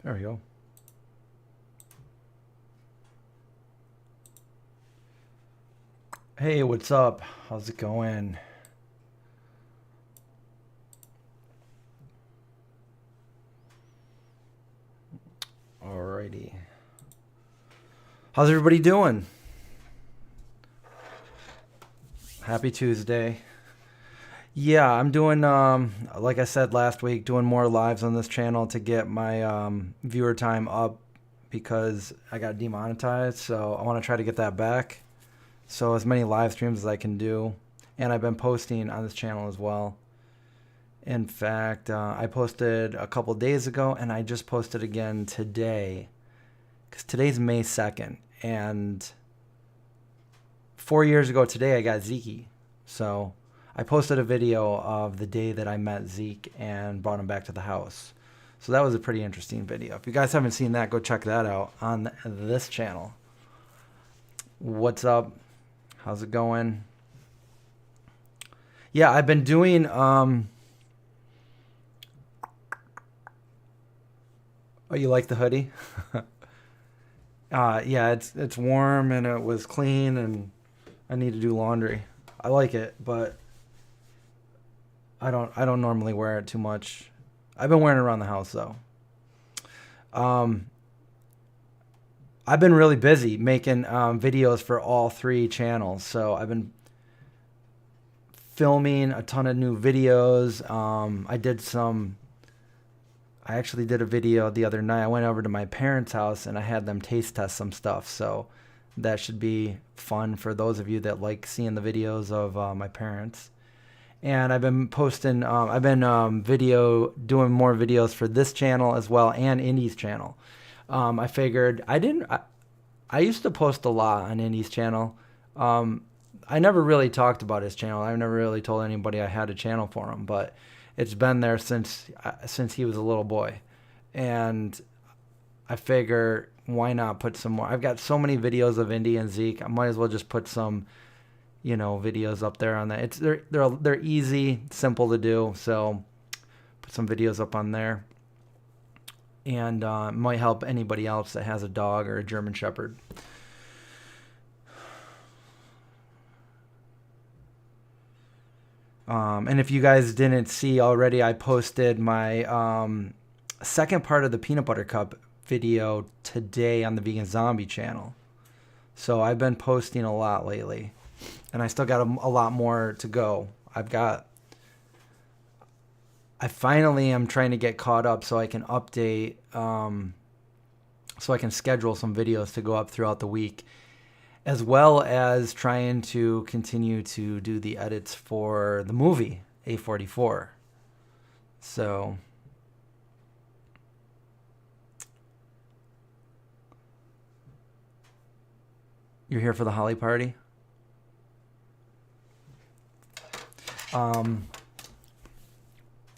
There we go. Hey, what's up? How's it going? Alrighty. How's everybody doing? Happy Tuesday. Yeah, I'm doing, like I said last week, doing more lives on this channel to get my viewer time up because I got demonetized. So I want to try to get that back. So as many live streams as I can do. And I've been posting on this channel as well. In fact, I posted a couple days ago and I just posted again today. Because today's May 2nd. And 4 years ago today, I got Zeke. So I posted a video of the day that I met Zeke and brought him back to the house. So that was a pretty interesting video. If you guys haven't seen that, go check that out on this channel. What's up? How's it going? Yeah, I've been doing... Oh, you like the hoodie? Yeah, it's warm and it was clean and I need to do laundry. I like it, but I don't normally wear it too much. I've been wearing it around the house though. I've been really busy making videos for all three channels. So I've been filming a ton of new videos. I actually did a video the other night. I went over to my parents' house and I had them taste test some stuff. So that should be fun for those of you that like seeing the videos of my parents. And I've been posting, doing more videos for this channel as well and Indy's channel. I figured I used to post a lot on Indy's channel. I never really talked about his channel. I never really told anybody I had a channel for him, but it's been there since he was a little boy. And I figure why not put some more. I've got so many videos of Indy and Zeke. I might as well just put some, videos up there on that. They're easy, simple to do. So put some videos up on there. And it might help anybody else that has a dog or a German Shepherd. And if you guys didn't see already, I posted my second part of the Peanut Butter Cup video today on the Vegan Zombie channel. So I've been posting a lot lately. And I still got a lot more to go. I finally am trying to get caught up so I can update, so I can schedule some videos to go up throughout the week, as well as trying to continue to do the edits for the movie A44. So you're here for the Holly party?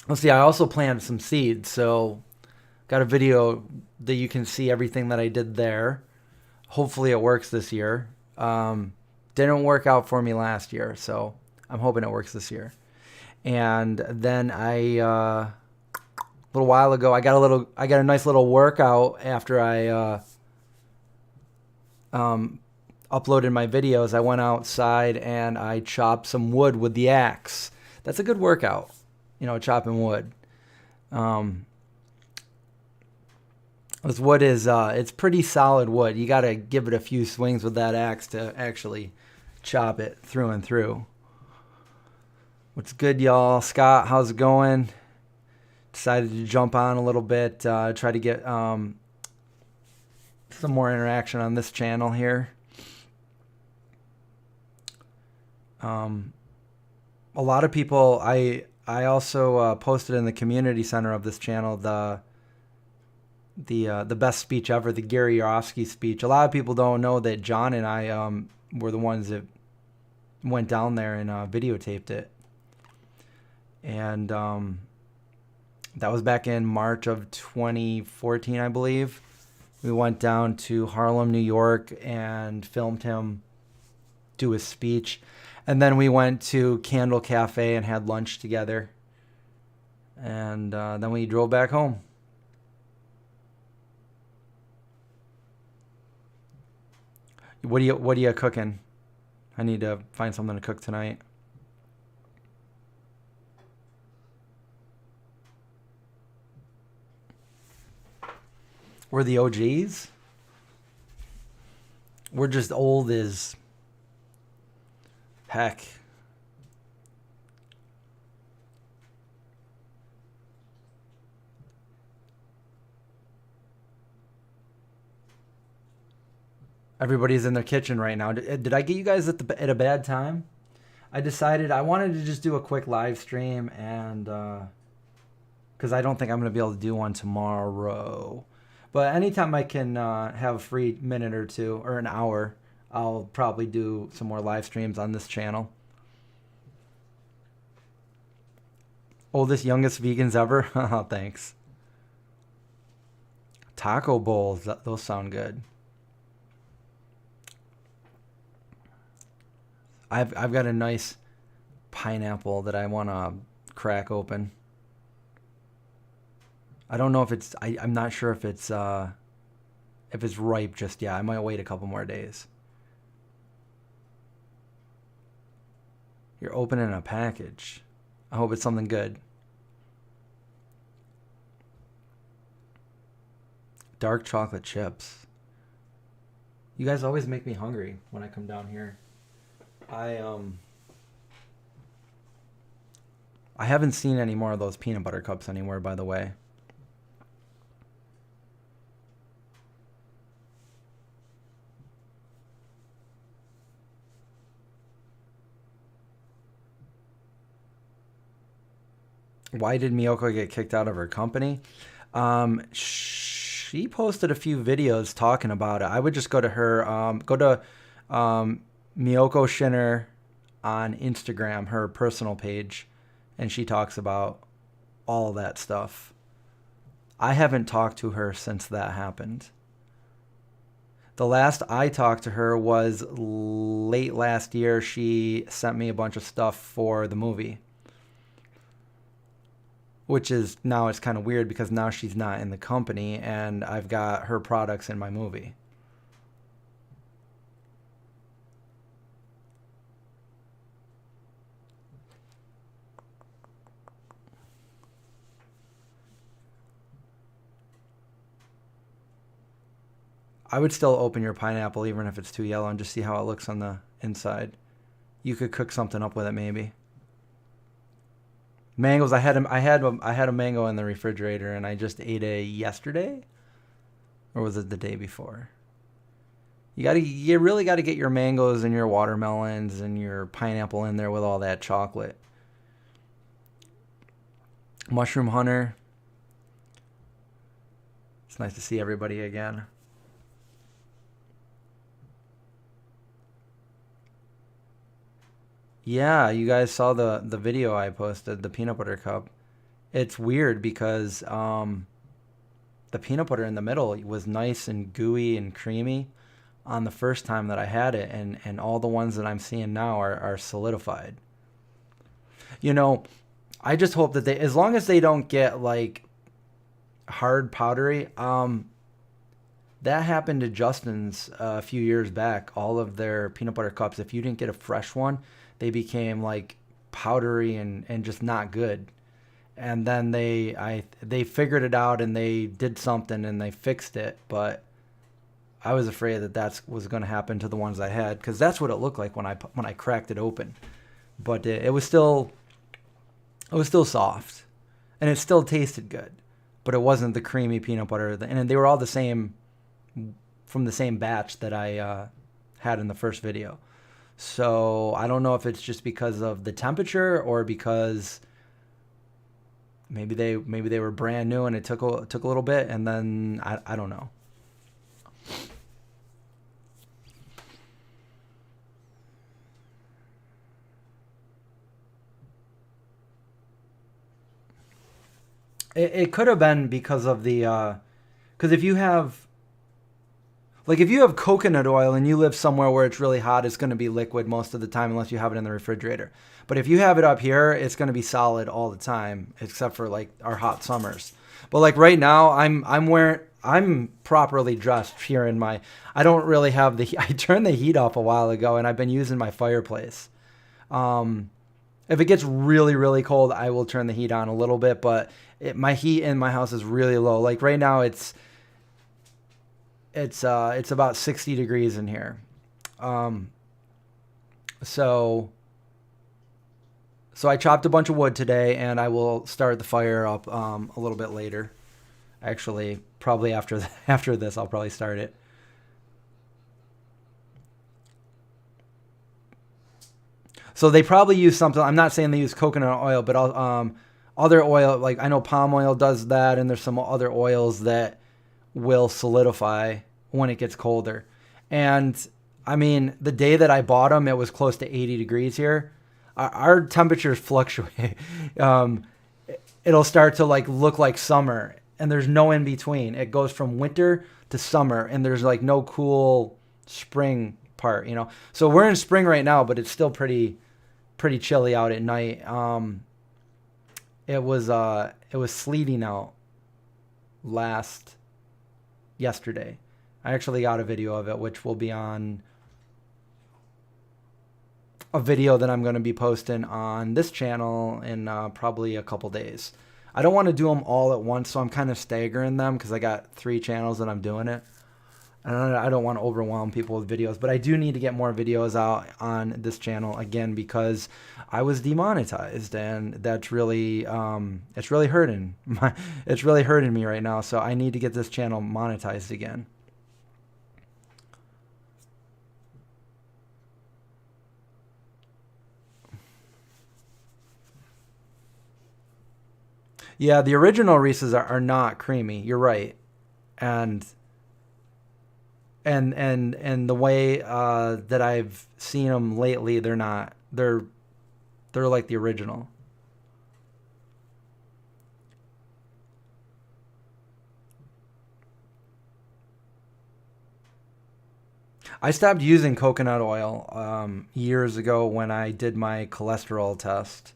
Let's see, I also planted some seeds, so got a video that you can see everything that I did there. Hopefully it works this year. Didn't work out for me last year, so I'm hoping it works this year. And then a little while ago, I got a nice little workout after I uploaded my videos. I went outside and I chopped some wood with the axe. That's a good workout, chopping wood. This wood is it's pretty solid wood. You got to give it a few swings with that axe to actually chop it through and through. What's good, y'all? Scott, how's it going? Decided to jump on a little bit, try to get some more interaction on this channel here. A lot of people, I also posted in the community center of this channel the best speech ever, the Gary Yourofsky speech. A lot of people don't know that John and I were the ones that went down there and videotaped it. And that was back in March of 2014, I believe. We went down to Harlem, New York, and filmed him do his speech. And then we went to Candle Cafe and had lunch together. And then we drove back home. What are you cooking? I need to find something to cook tonight. We're the OGs. We're just old as heck. Everybody's in their kitchen right now. Did I get you guys at a bad time? I decided I wanted to just do a quick live stream, and because I don't think I'm going to be able to do one tomorrow. But anytime I can have a free minute or two or an hour, I'll probably do some more live streams on this channel. Oldest, youngest vegans ever? Oh, thanks. Taco bowls, those sound good. I've got a nice pineapple that I want to crack open. I don't know if it's I'm not sure if it's ripe just yet. I might wait a couple more days. You're opening a package. I hope it's something good. Dark chocolate chips. You guys always make me hungry when I come down here. I haven't seen any more of those peanut butter cups anywhere, by the way. Why did Miyoko get kicked out of her company? She posted a few videos talking about it. I would just go to her, Miyoko Shinner on Instagram, her personal page, and she talks about all that stuff. I haven't talked to her since that happened. The last I talked to her was late last year. She sent me a bunch of stuff for the movie, which is now it's kind of weird because now she's not in the company and I've got her products in my movie. I would still open your pineapple even if it's too yellow and just see how it looks on the inside. You could cook something up with it maybe. Mangoes, I had a mango in the refrigerator and I just ate it yesterday, or was it the day before? You really got to get your mangoes and your watermelons and your pineapple in there with all that chocolate. Mushroom Hunter. It's nice to see everybody again. Yeah, you guys saw the video I posted, the peanut butter cup. It's weird because the peanut butter in the middle was nice and gooey and creamy on the first time that I had it, and all the ones that I'm seeing now are solidified. You know, I just hope that as long as they don't get like hard powdery, that happened to Justin's a few years back. All of their peanut butter cups, if you didn't get a fresh one, they became like powdery and just not good. And then they figured it out and they did something and they fixed it. But I was afraid that was going to happen to the ones I had, because that's what it looked like when I cracked it open. But it was still soft, and it still tasted good, but it wasn't the creamy peanut butter. And they were all the same, from the same batch that I had in the first video. So I don't know if it's just because of the temperature or because maybe they were brand new and it took a little bit, and then I don't know. It could have been because of the because if you have, Like if you have coconut oil and you live somewhere where it's really hot, it's going to be liquid most of the time unless you have it in the refrigerator. But if you have it up here, it's going to be solid all the time, except for like our hot summers. But like right now, I'm properly dressed here in my. I don't really have the. I turned the heat off a while ago, and I've been using my fireplace. If it gets really really cold, I will turn the heat on a little bit, but my heat in my house is really low. Like right now, it's about 60 degrees in here. So I chopped a bunch of wood today, and I will start the fire up a little bit later. Actually, probably after this, I'll probably start it. So they probably use something. I'm not saying they use coconut oil, but other oil, like I know palm oil does that, and there's some other oils that will solidify when it gets colder. And I mean, the day that I bought them, it was close to 80 degrees here. Our temperatures fluctuate. It'll start to like look like summer, and there's no in between. It goes from winter to summer, and there's like no cool spring part, you know. So we're in spring right now, but it's still pretty chilly out at night. It was sleeting out yesterday. I actually got a video of it, which will be on a video that I'm going to be posting on this channel in probably a couple days. I don't want to do them all at once, so I'm kind of staggering them because I got 3 channels that I'm doing it. And I don't want to overwhelm people with videos, but I do need to get more videos out on this channel again because I was demonetized, and that's really it's really hurting. It's really hurting me right now, so I need to get this channel monetized again. Yeah, the original Reese's are not creamy. You're right, and the way that I've seen them lately, they're not. They're like the original. I stopped using coconut oil years ago when I did my cholesterol test.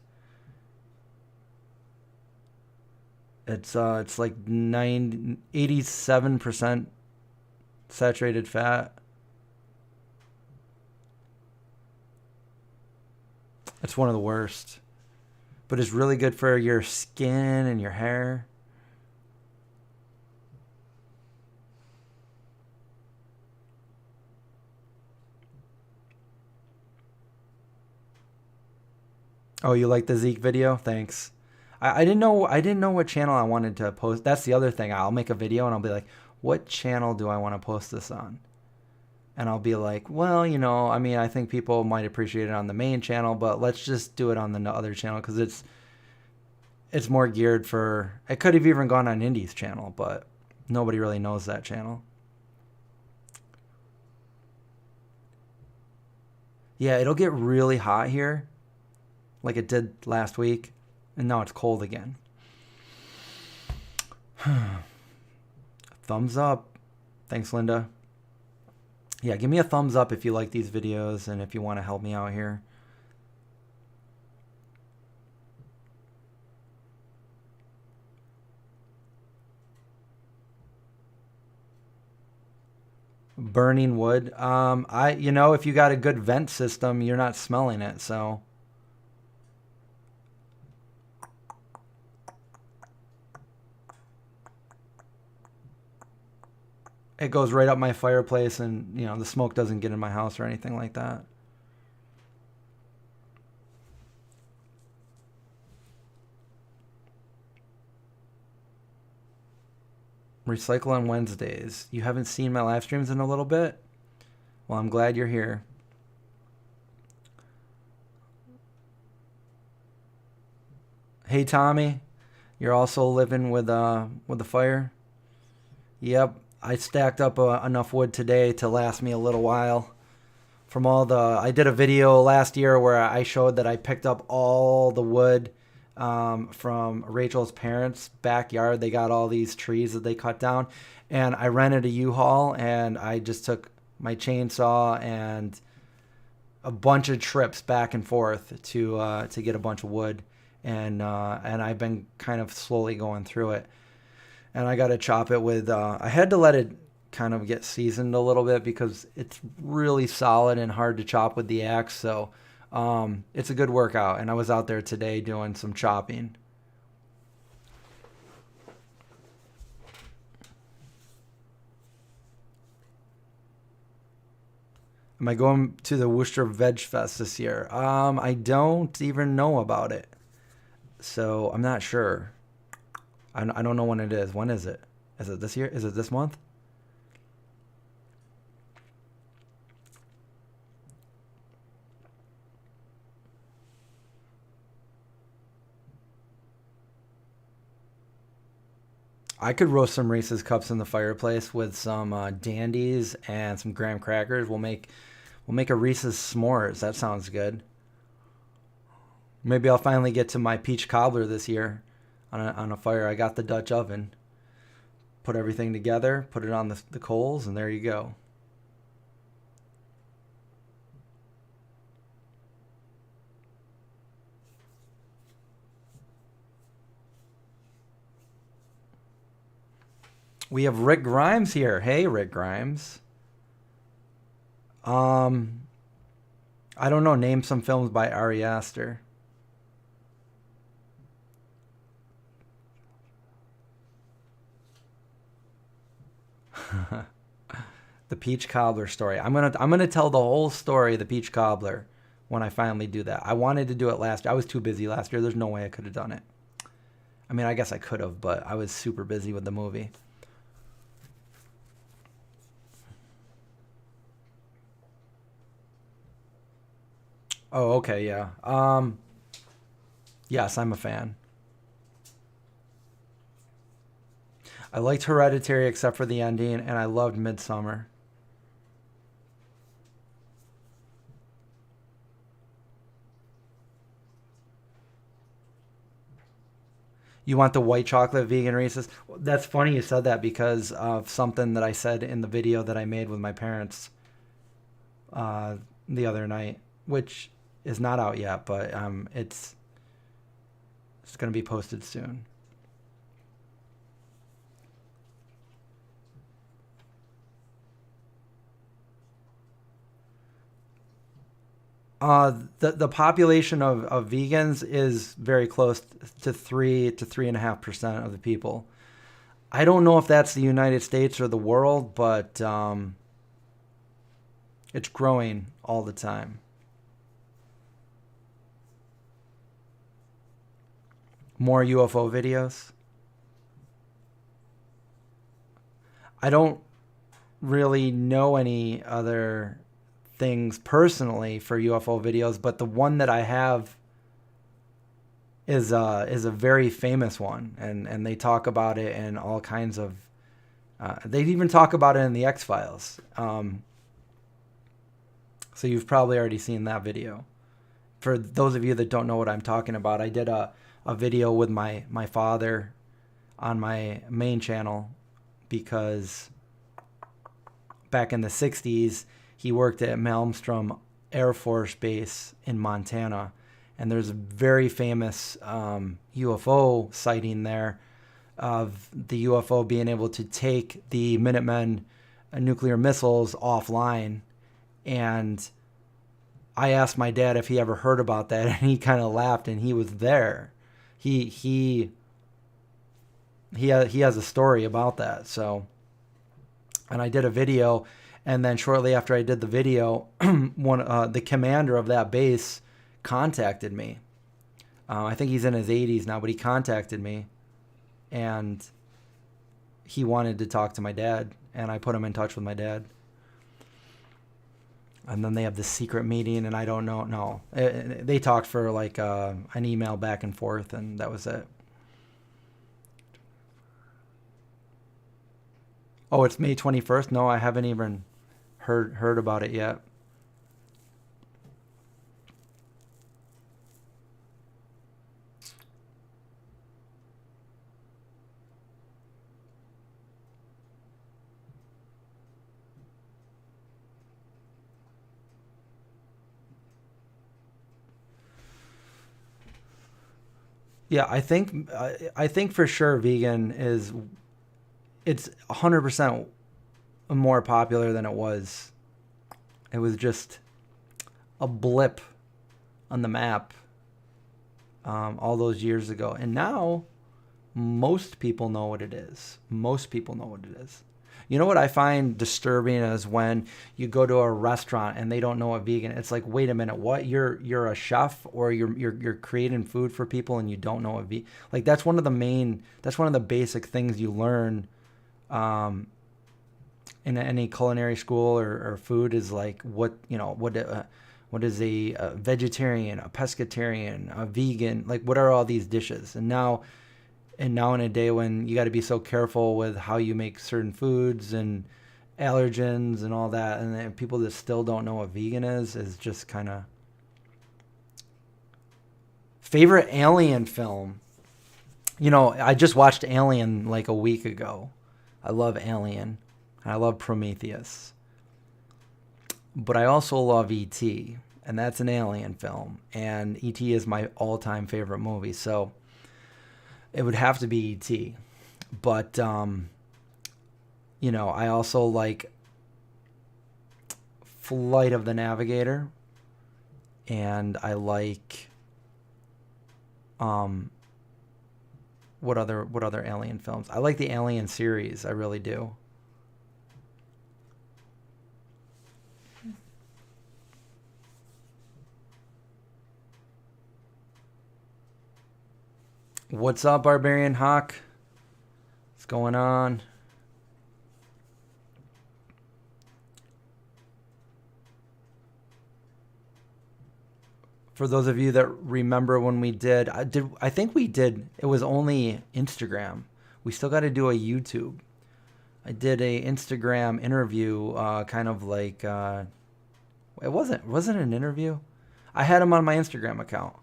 It's like 87% saturated fat. It's one of the worst, but it's really good for your skin and your hair. Oh, you like the Zeke video? Thanks. I didn't know what channel I wanted to post. That's the other thing. I'll make a video and I'll be like, what channel do I want to post this on? And I'll be like, well, you know, I mean, I think people might appreciate it on the main channel, but let's just do it on the other channel because it's more geared for. It could have even gone on Indy's channel, but nobody really knows that channel. Yeah, it'll get really hot here, like it did last week, and now it's cold again. Thumbs up. Thanks, Linda. Yeah, give me a thumbs up if you like these videos and if you want to help me out here. Burning wood. If you got a good vent system, you're not smelling it, so. It goes right up my fireplace, and you know the smoke doesn't get in my house or anything like that. Recycle on Wednesdays. You haven't seen my live streams in a little bit? Well, I'm glad you're here. Hey Tommy, you're also living with the fire? Yep. I stacked up enough wood today to last me a little while. I did a video last year where I showed that I picked up all the wood from Rachel's parents' backyard. They got all these trees that they cut down, and I rented a U-Haul, and I just took my chainsaw and a bunch of trips back and forth to get a bunch of wood, and I've been kind of slowly going through it, and I got to chop it with. I had to let it kind of get seasoned a little bit because it's really solid and hard to chop with the axe. So it's a good workout, and I was out there today doing some chopping. Am I going to the Worcester Veg Fest this year? I don't even know about it, so I'm not sure. I don't know when it is. When is it? Is it this year? Is it this month? I could roast some Reese's cups in the fireplace with some dandies and some graham crackers. We'll make a Reese's s'mores. That sounds good. Maybe I'll finally get to my peach cobbler this year on a fire. I got the Dutch oven. Put everything together, put it on the coals, and there you go. We have Rick Grimes here. Hey, Rick Grimes. Um, I don't know. Name some films by Ari Aster. The peach cobbler story. I'm gonna tell the whole story of the peach cobbler when I finally do that. I wanted to do it last year. I was too busy last year. There's no way I could have done it. I mean, I guess I could have, but I was super busy with the movie. Oh, okay, yeah. Yes, I'm a fan. I liked Hereditary except for the ending, and I loved Midsummer. You want the white chocolate vegan Reese's? That's funny you said that because of something that I said in the video that I made with my parents uh, the other night, which is not out yet, but it's going to be posted soon. The population of vegans is very close to 3 to 3.5% of the people. I don't know if that's the United States or the world, but it's growing all the time. More UFO videos. I don't really know any other things personally for UFO videos, but the one that I have is a very famous one, and they talk about it in all kinds of. They even talk about it in the X Files. So you've probably already seen that video. For those of you that don't know what I'm talking about, I did a video with my father on my main channel because back in the 60s, he worked at Malmstrom Air Force Base in Montana. And there's a very famous UFO sighting there of the UFO being able to take the Minutemen nuclear missiles offline. And I asked my dad if he ever heard about that, and he kind of laughed, and he was there. He he has a story about that. So, and I did a video, and then shortly after I did the video, the commander of that base contacted me. I think he's in his 80s now, but he contacted me, and he wanted to talk to my dad, and I put him in touch with my dad. And then they have this secret meeting, and I don't know. No, they talked for like an email back and forth, and that was it. Oh, it's May 21st. No, I haven't even heard about it yet. Yeah, I think for sure vegan is it's 100% more popular than it was. It was just a blip on the map all those years ago, and now most people know what it is. Most people know what it is. You know what I find disturbing is when you go to a restaurant and they don't know what vegan. It's like, wait a minute, what? You're a chef or you're creating food for people and you don't know what vegan. Like that's one of the basic things you learn in any culinary school or food is like what is a vegetarian, a pescatarian, a vegan, like what are all these dishes? And now in a day when you got to be so careful with how you make certain foods and allergens and all that, and then people that still don't know what vegan is just kind of. Favorite Alien film? I just watched Alien like a week ago. I love Alien. I love Prometheus. But I also love E.T., and that's an alien film. And E.T. is my all-time favorite movie, so it would have to be E.T. But, I also like Flight of the Navigator. And I like, what other alien films? I like the Alien series. I really do. What's up, Barbarian Hawk? What's going on? For those of you that remember when we did, I think we did, it was only Instagram. We still got to do a YouTube. I did a Instagram interview, kind of like, it wasn't an interview. I had him on my Instagram account.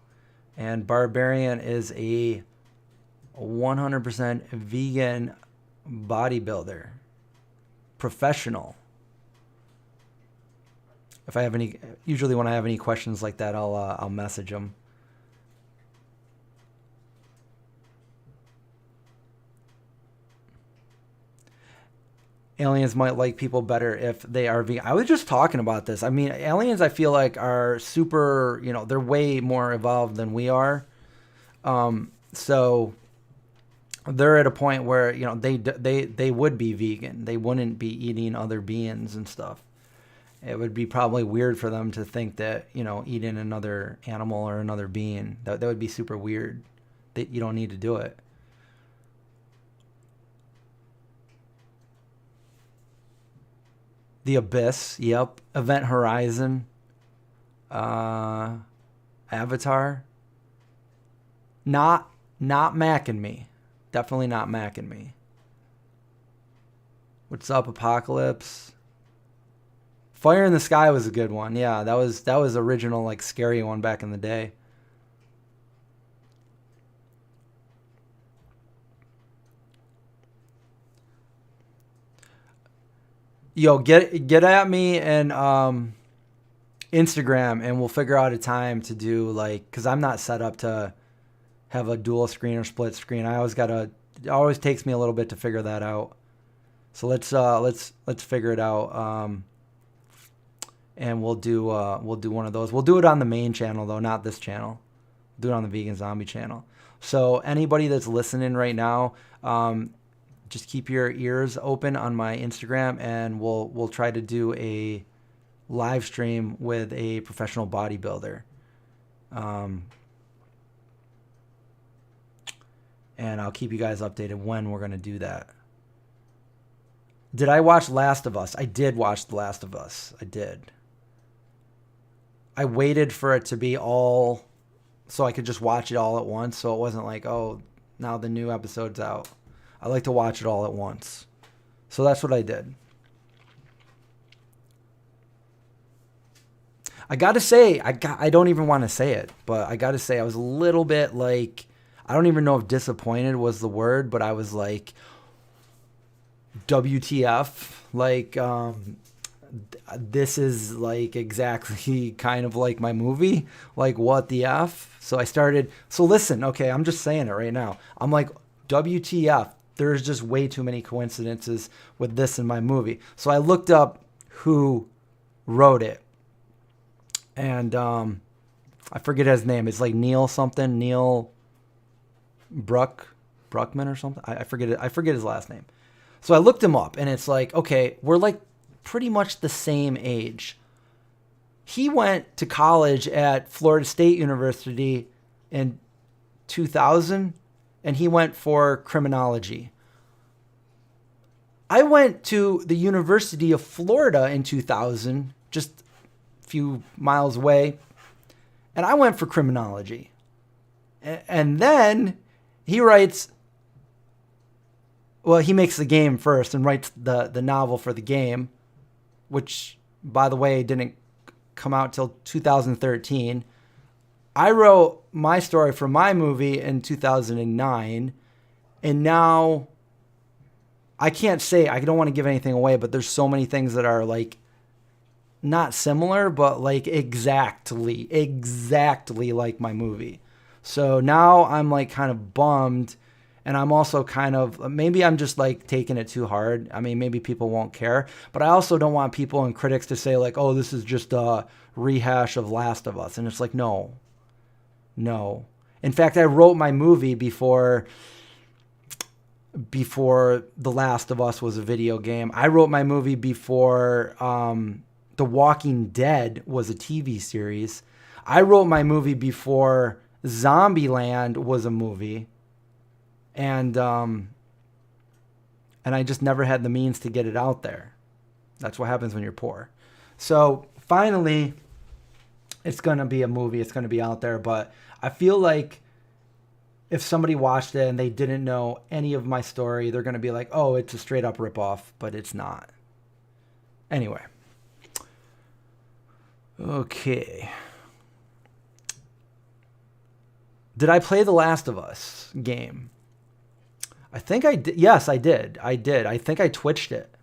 And Barbarian is a 100% vegan bodybuilder, professional. Usually when I have any questions like that, I'll message him. Aliens might like people better if they are vegan. I was just talking about this. I mean, aliens, I feel like are super, they're way more evolved than we are. So they're at a point where, they would be vegan. They wouldn't be eating other beings and stuff. It would be probably weird for them to think that, eating another animal or another being, that would be super weird. That you don't need to do it. The Abyss, yep. Event Horizon. Avatar. Not Mac and Me. Definitely not Mac and Me. What's up, Apocalypse? Fire in the Sky was a good one. Yeah, that was original, like scary one back in the day. Yo, get at me and Instagram, and we'll figure out a time to do because I'm not set up to have a dual screen or split screen. It always takes me a little bit to figure that out. So let's figure it out. And we'll do one of those. We'll do it on the main channel though, not this channel. We'll do it on the Vegan Zombie channel. So anybody that's listening right now, just keep your ears open on my Instagram, and we'll try to do a live stream with a professional bodybuilder. And I'll keep you guys updated when we're going to do that. Did I watch Last of Us? I did watch The Last of Us. I did. I waited for it to be all so I could just watch it all at once, so it wasn't like, oh, now the new episode's out. I like to watch it all at once. So that's what I did. I got to say, I don't even want to say it, but I got to say I was a little bit like, I don't even know if disappointed was the word, but I was like, WTF, this is like exactly kind of like my movie. Like, what the F? So I started, so listen, okay, I'm just saying it right now. I'm like, WTF, there's just way too many coincidences with this in my movie. So I looked up who wrote it. And I forget his name. It's like Neil something, Neil Bruckman or something. I forget it. I forget his last name. So I looked him up, and it's like, okay, we're like pretty much the same age. He went to college at Florida State University in 2000, and he went for criminology. I went to the University of Florida in 2000, just a few miles away, and I went for criminology. And then he writes, well, he makes the game first and writes the novel for the game, which, by the way, didn't come out till 2013. I wrote my story for my movie in 2009, and now I can't say, I don't want to give anything away, but there's so many things that are like not similar, but like exactly like my movie. So now I'm like kind of bummed, and I'm also kind of, maybe I'm just like taking it too hard. I mean, maybe people won't care, but I also don't want people and critics to say like, oh, this is just a rehash of Last of Us. And it's like, no. In fact, I wrote my movie before The Last of Us was a video game. I wrote my movie before The Walking Dead was a TV series. I wrote my movie before Zombieland was a movie. And I just never had the means to get it out there. That's what happens when you're poor. So finally, it's going to be a movie. It's going to be out there. But I feel like if somebody watched it and they didn't know any of my story, they're going to be like, oh, it's a straight up ripoff, but it's not. Anyway. Okay. Did I play The Last of Us game? I think I did. Yes, I did. I think I twitched it.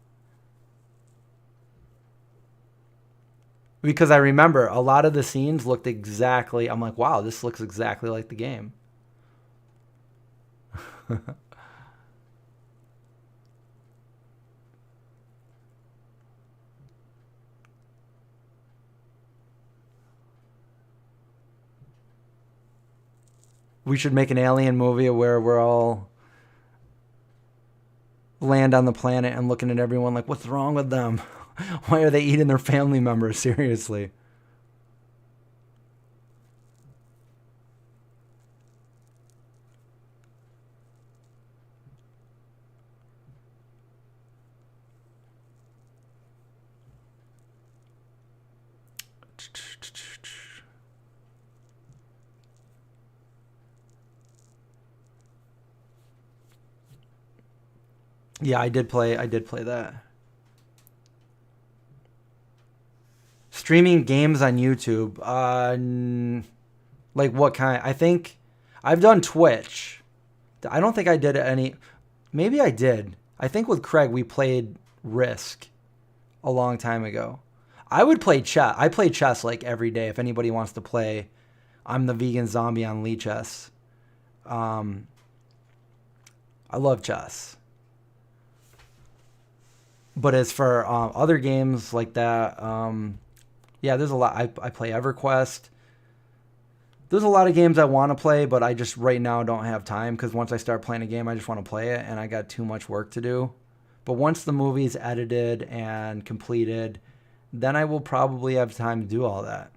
Because I remember a lot of the scenes looked exactly, I'm like, wow, this looks exactly like the game. We should make an alien movie where we're all land on the planet and looking at everyone like, what's wrong with them? Why are they eating their family members? Seriously. Yeah, I did play that. Streaming games on YouTube. Like what kind? I think I've done Twitch. I don't think I did any. Maybe I did. I think with Craig we played Risk a long time ago. I would play chess. I play chess like every day. If anybody wants to play, I'm the vegan zombie on Lee Chess. I love chess. But as for other games like that, yeah, there's a lot. I play EverQuest. There's a lot of games I want to play, but I just right now don't have time because once I start playing a game, I just want to play it, and I got too much work to do. But once the movie's edited and completed, then I will probably have time to do all that.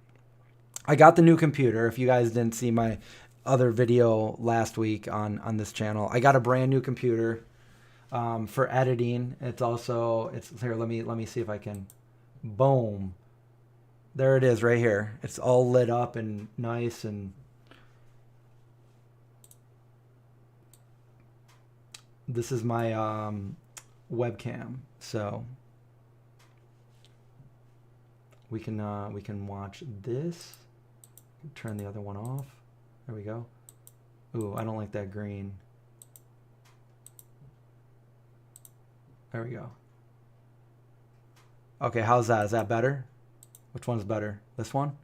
I got the new computer. If you guys didn't see my other video last week on this channel, I got a brand new computer. For editing. It's here. Let me see if I can. Boom. There it is right here. It's all lit up and nice, and this is my webcam. So we can watch this. Turn the other one off. There we go. Ooh, I don't like that green. There we go. Okay, how's that? Is that better? Which one's better? This one?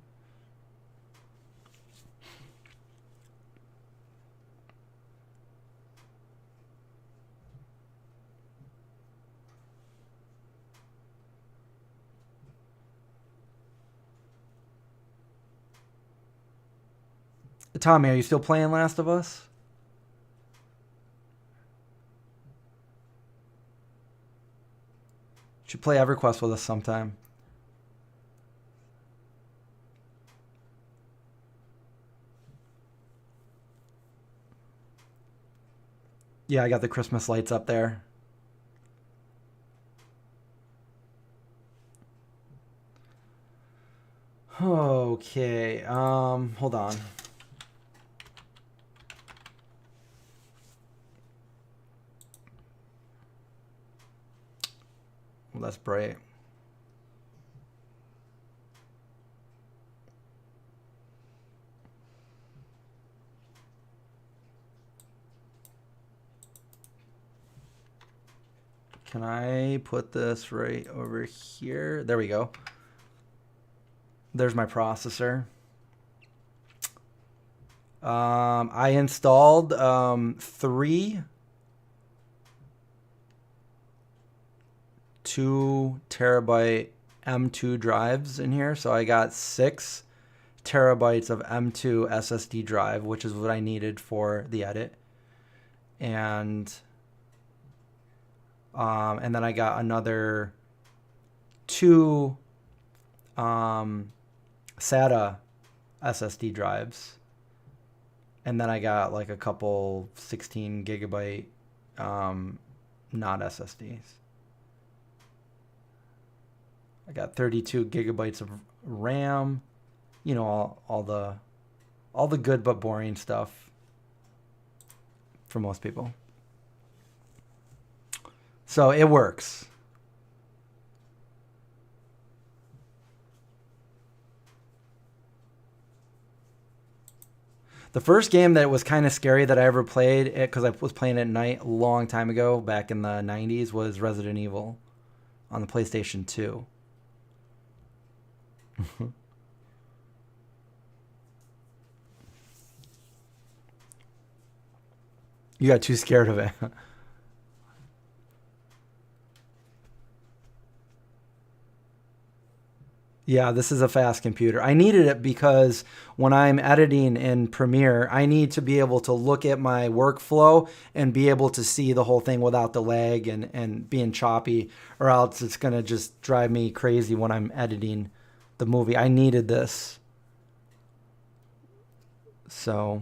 Tommy, are you still playing Last of Us? Should play EverQuest with us sometime. Yeah, I got the Christmas lights up there. Okay, hold on. Well, that's bright. Can I put this right over here? There we go. There's my processor. I installed 3 2 terabyte M2 drives in here. So I got 6 terabytes of M2 SSD drive, which is what I needed for the edit. And then I got another 2 SATA SSD drives. And then I got like a couple 16 gigabyte not SSDs. I got 32 gigabytes of RAM. You know, all the good but boring stuff for most people. So it works. The first game that was kind of scary that I ever played, because I was playing it at night a long time ago, back in the 90s, was Resident Evil on the PlayStation 2. You got too scared of it. Yeah, this is a fast computer. I needed it because when I'm editing in Premiere, I need to be able to look at my workflow and be able to see the whole thing without the lag and being choppy, or else it's going to just drive me crazy when I'm editing the movie. I needed this. So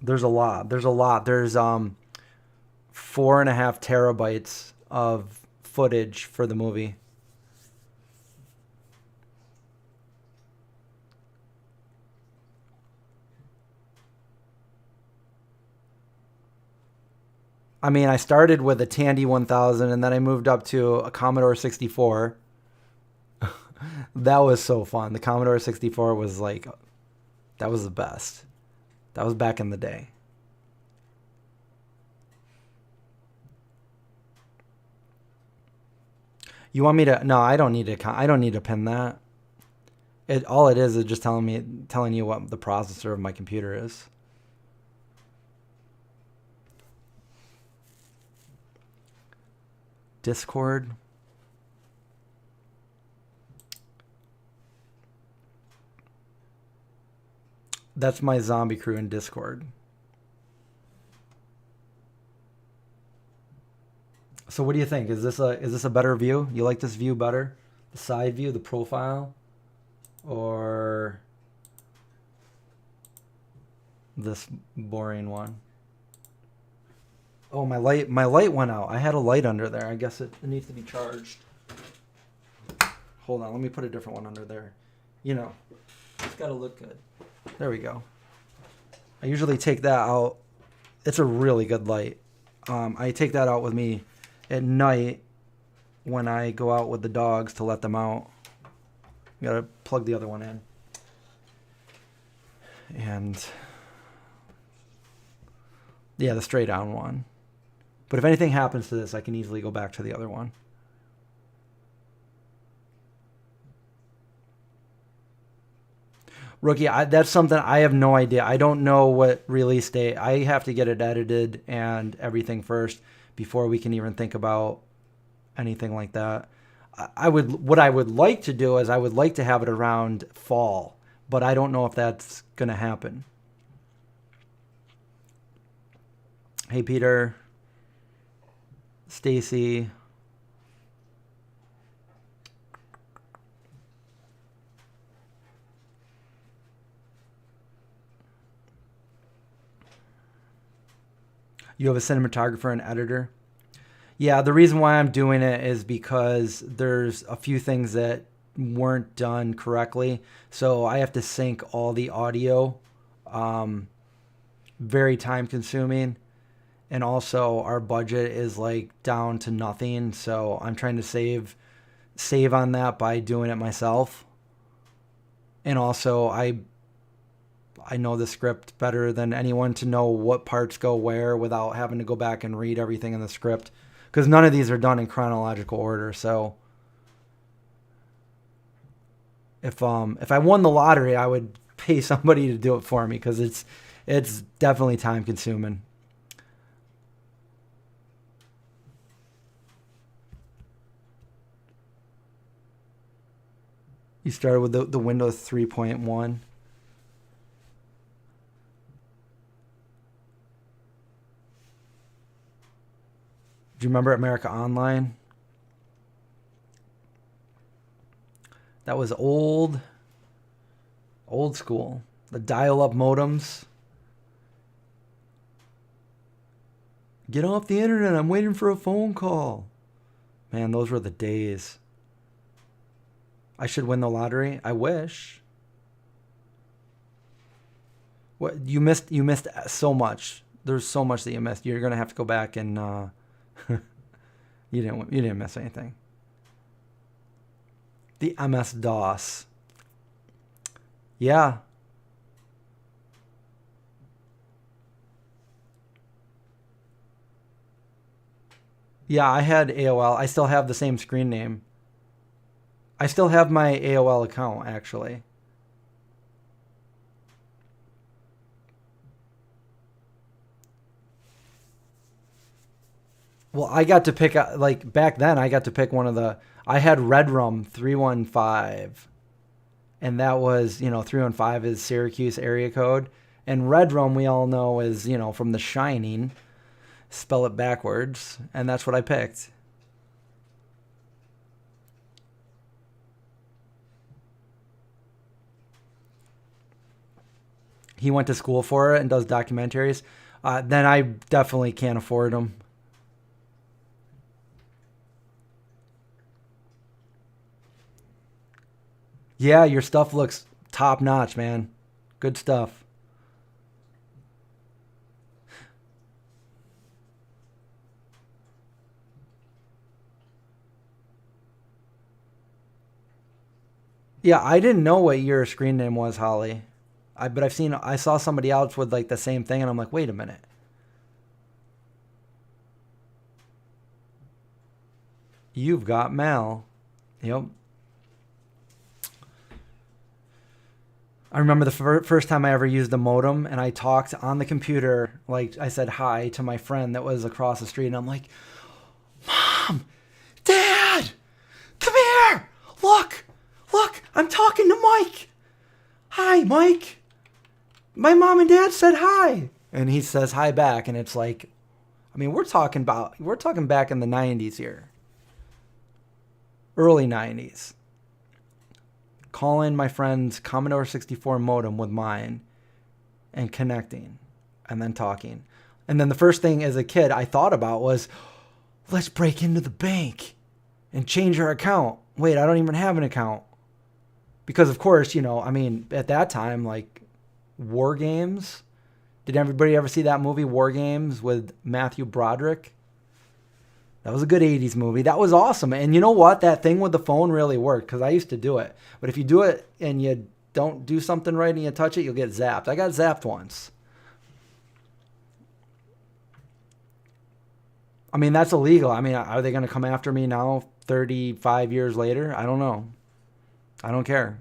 there's a lot. There's 4.5 terabytes of footage for the movie. I mean, I started with a Tandy 1000 and then I moved up to a Commodore 64. That was so fun. The Commodore 64 was like, that was the best. That was back in the day. You want me to? No, I don't need to. I don't need to pin that. All it is just telling you what the processor of my computer is. Discord. That's my zombie crew in Discord. So what do you think? Is this a better view? You like this view better? The side view, the profile, or this boring one? Oh, my light went out. I had a light under there. I guess it needs to be charged. Hold on, let me put a different one under there. You know, it's got to look good. There we go. I usually take that out. It's a really good light. I take that out with me at night when I go out with the dogs to let them out. Gotta plug the other one in. And yeah, the straight down one. But if anything happens to this, I can easily go back to the other one. Rookie, that's something I have no idea. I don't know what release date. I have to get it edited and everything first before we can even think about anything like that. What I would like to do is I would like to have it around fall, but I don't know if that's going to happen. Hey, Peter, Stacy. You have a cinematographer and editor? Yeah, the reason why I'm doing it is because there's a few things that weren't done correctly. So I have to sync all the audio. Very time consuming. And also our budget is like down to nothing. So I'm trying to save on that by doing it myself. And also I know the script better than anyone to know what parts go where without having to go back and read everything in the script. Because none of these are done in chronological order. So if I won the lottery, I would pay somebody to do it for me because it's definitely time consuming. You started with the Windows 3.1. Do you remember America Online? That was old school. The dial-up modems. Get off the internet. I'm waiting for a phone call. Man, those were the days. I should win the lottery. I wish. What you missed so much. There's so much that you missed. You're gonna have to go back and you didn't miss anything. The MS-DOS. Yeah. Yeah, I had AOL. I still have the same screen name. I still have my AOL account, actually. Well, I got to pick, like, back then, I got to pick I had Redrum 315. And that was, 315 is Syracuse area code. And Redrum, we all know, is, from The Shining. Spell it backwards. And that's what I picked. He went to school for it and does documentaries. Then I definitely can't afford them. Yeah, your stuff looks top notch, man. Good stuff. Yeah, I didn't know what your screen name was, Holly. But I saw somebody else with like the same thing, and I'm like, wait a minute. You've got Mal. Yep. I remember the first time I ever used a modem, and I talked on the computer, like I said hi to my friend that was across the street, and I'm like, Mom, Dad, come here, look, I'm talking to Mike. Hi, Mike. My mom and dad said hi. And he says hi back, and it's like, I mean, we're talking back in the 90s here. Early 90s. Calling my friend's Commodore 64 modem with mine and connecting and then talking. And then the first thing as a kid I thought about was, let's break into the bank and change our account. Wait, I don't even have an account. Because, of course, at that time, like, War Games. Did everybody ever see that movie, War Games, with Matthew Broderick? That was a good 80s movie. That was awesome. And you know what? That thing with the phone really worked because I used to do it. But if you do it and you don't do something right and you touch it, you'll get zapped. I got zapped once. I mean, that's illegal. I mean, are they going to come after me now 35 years later? I don't know. I don't care.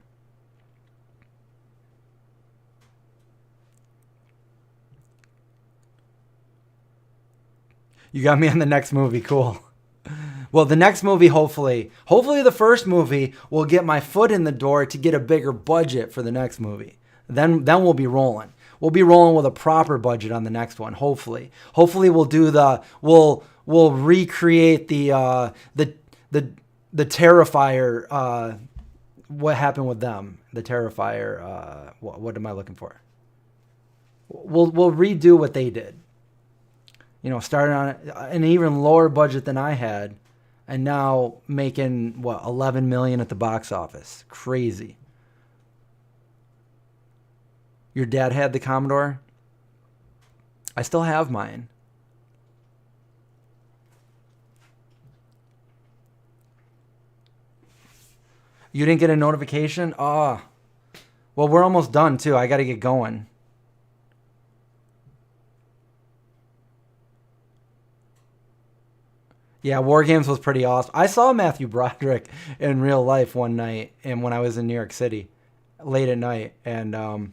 You got me on the next movie. Cool. Well, the next movie, hopefully the first movie will get my foot in the door to get a bigger budget for the next movie. Then we'll be rolling. We'll be rolling with a proper budget on the next one. Hopefully we'll do we'll recreate the Terrifier. What happened with them? The Terrifier. What am I looking for? We'll redo what they did. You know, starting on an even lower budget than I had, and now making 11 million at the box office. Crazy. Your dad had the Commodore? I still have mine. You didn't get a notification? Well, we're almost done too. I got to get going. Yeah, War Games was pretty awesome. I saw Matthew Broderick in real life one night, and when I was in New York City, late at night, and I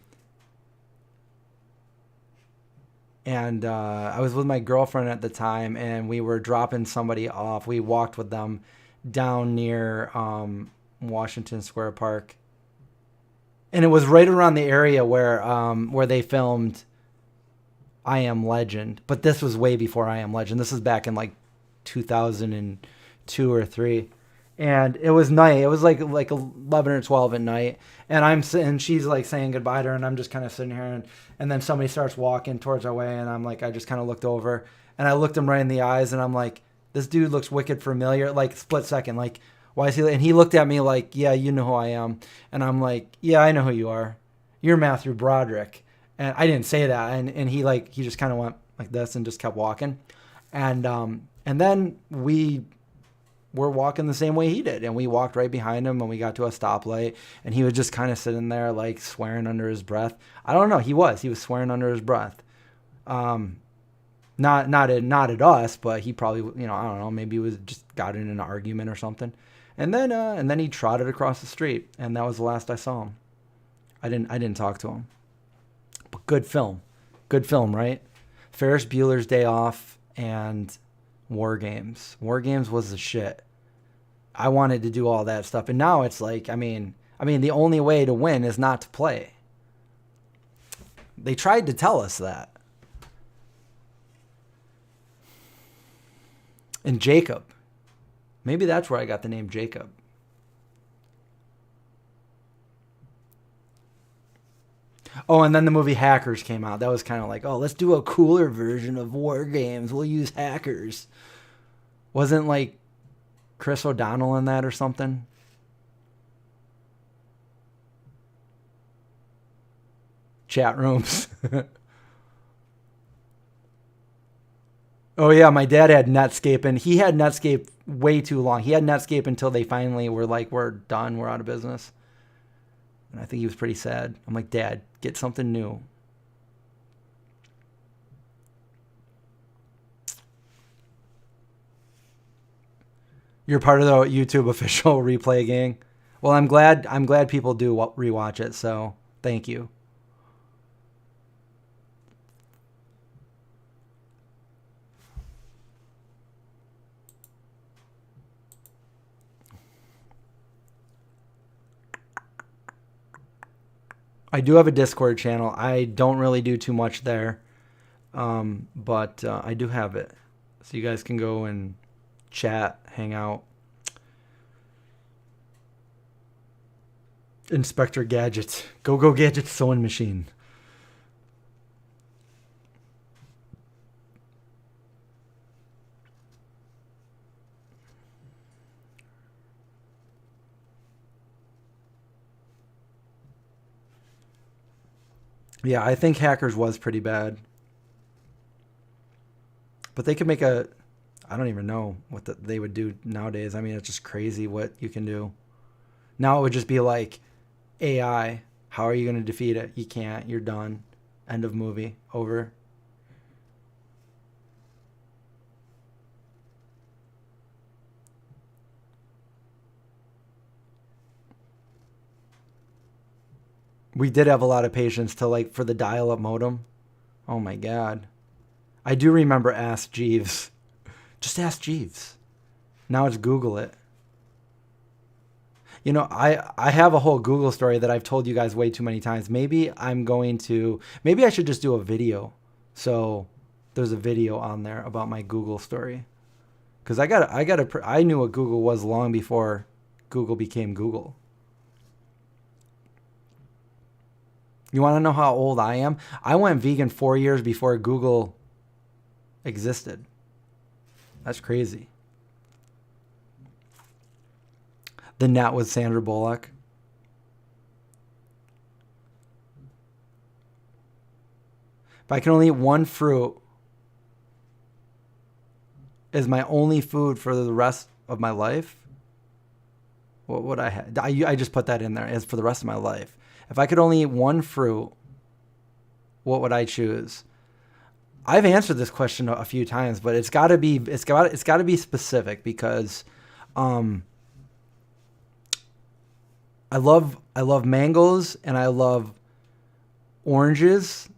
was with my girlfriend at the time, and we were dropping somebody off. We walked with them down near Washington Square Park, and it was right around the area where they filmed I Am Legend. But this was way before I Am Legend. This is back in like 2002 or 3, and it was night. It was like 11 or 12 at night, and she's like saying goodbye to her, and I'm just kind of sitting here, and then somebody starts walking towards our way, and I'm like, I just kind of looked over, and I looked him right in the eyes, and I'm like, this dude looks wicked familiar. Like, split second, like, why is he? And he looked at me like, yeah, you know who I am, and I'm like, yeah, I know who you are. You're Matthew Broderick. And I didn't say that, and he just kind of went like this and just kept walking, and then we were walking the same way he did. And we walked right behind him, and we got to a stoplight, and he was just kind of sitting there like swearing under his breath. I don't know. He was swearing under his breath. Not at us, but he probably, I don't know, maybe he was just got in an argument or something. And then he trotted across the street, and that was the last I saw him. I didn't talk to him. But good film, right? Ferris Bueller's Day Off and War Games. War Games was the shit. I wanted to do all that stuff, and now it's like, I mean, the only way to win is not to play. They tried to tell us that. And Jacob, maybe that's where I got the name Jacob. Oh, and then the movie Hackers came out. That was kind of like, oh, let's do a cooler version of War Games. We'll use hackers. Wasn't like Chris O'Donnell in that or something? Chat rooms. Oh, yeah, my dad had Netscape, and he had Netscape way too long. He had Netscape until they finally were like, we're done, we're out of business. And I think he was pretty sad. I'm like, Dad, get something new. You're part of the YouTube official replay gang. Well, I'm glad people do rewatch it, so thank you. I do have a Discord channel. I don't really do too much there, but I do have it. So you guys can go and chat, hang out. Inspector Gadget. Go Gadget sewing machine. Yeah, I think Hackers was pretty bad. But they could make I don't even know what they would do nowadays. I mean, it's just crazy what you can do. Now it would just be like, AI, how are you going to defeat it? You can't. You're done. End of movie. Over. We did have a lot of patience for the dial-up modem. Oh my God. I do remember Ask Jeeves. Just ask Jeeves. Now it's Google it. You know, I have a whole Google story that I've told you guys way too many times. Maybe I should just do a video. So there's a video on there about my Google story. Because I knew what Google was long before Google became Google. You want to know how old I am? I went vegan 4 years before Google existed. That's crazy. The Net with Sandra Bullock. If I can only eat one fruit as my only food for the rest of my life, what would I have? I just put that in there as for the rest of my life. If I could only eat one fruit, what would I choose? I've answered this question a few times, but it's got to be specific because I love mangoes and I love oranges,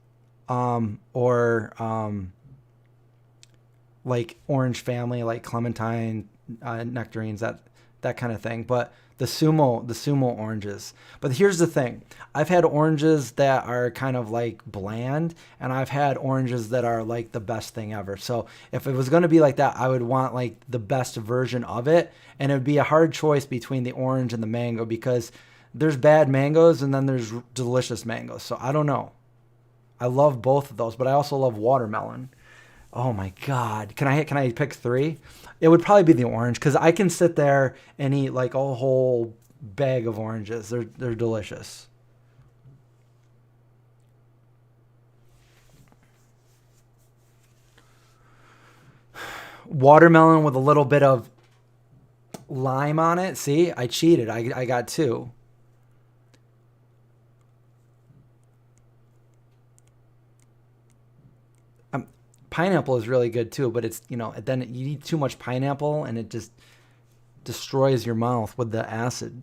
like orange family, like clementine, nectarines, that kind of thing. But the sumo oranges. But here's the thing. I've had oranges that are kind of like bland, and I've had oranges that are like the best thing ever. So if it was going to be like that, I would want like the best version of it. And it would be a hard choice between the orange and the mango because there's bad mangoes and then there's delicious mangoes. So I don't know. I love both of those, but I also love watermelon. Oh my God. Can I pick three? It would probably be the orange because I can sit there and eat like a whole bag of oranges. They're delicious. Watermelon with a little bit of lime on it. See, I cheated. I got two. Pineapple is really good too, but it's, then you eat too much pineapple and it just destroys your mouth with the acid.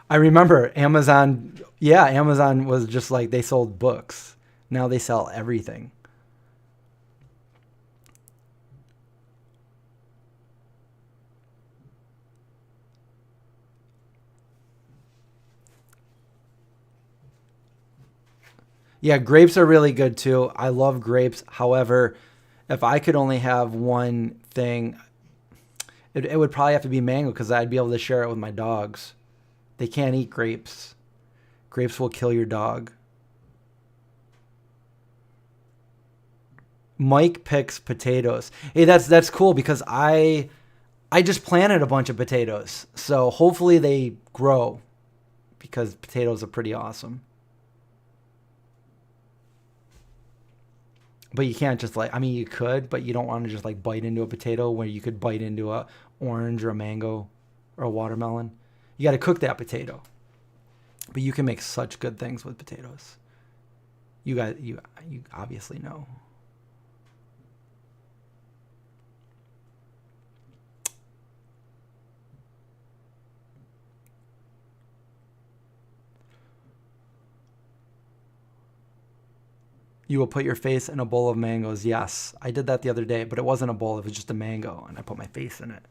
I remember Amazon was just like they sold books. Now they sell everything. Yeah, grapes are really good too. I love grapes. However, if I could only have one thing, it would probably have to be mango because I'd be able to share it with my dogs. They can't eat grapes. Grapes will kill your dog. Mike picks potatoes. Hey, that's cool because I just planted a bunch of potatoes. So hopefully they grow because potatoes are pretty awesome. But you can't just you could, but you don't want to just like bite into a potato where you could bite into a orange or a mango or a watermelon. You got to cook that potato. But you can make such good things with potatoes. You obviously know. You will put your face in a bowl of mangoes. Yes, I did that the other day, but it wasn't a bowl. It was just a mango, and I put my face in it.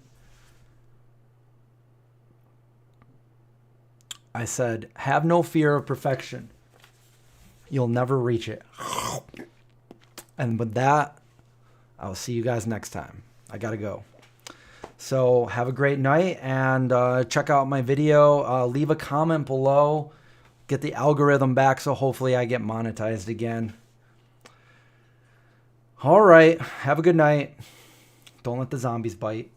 I said, have no fear of perfection. You'll never reach it. And with that, I'll see you guys next time. I got to go. So have a great night, and check out my video. Leave a comment below. Get the algorithm back so hopefully I get monetized again. All right. Have a good night. Don't let the zombies bite.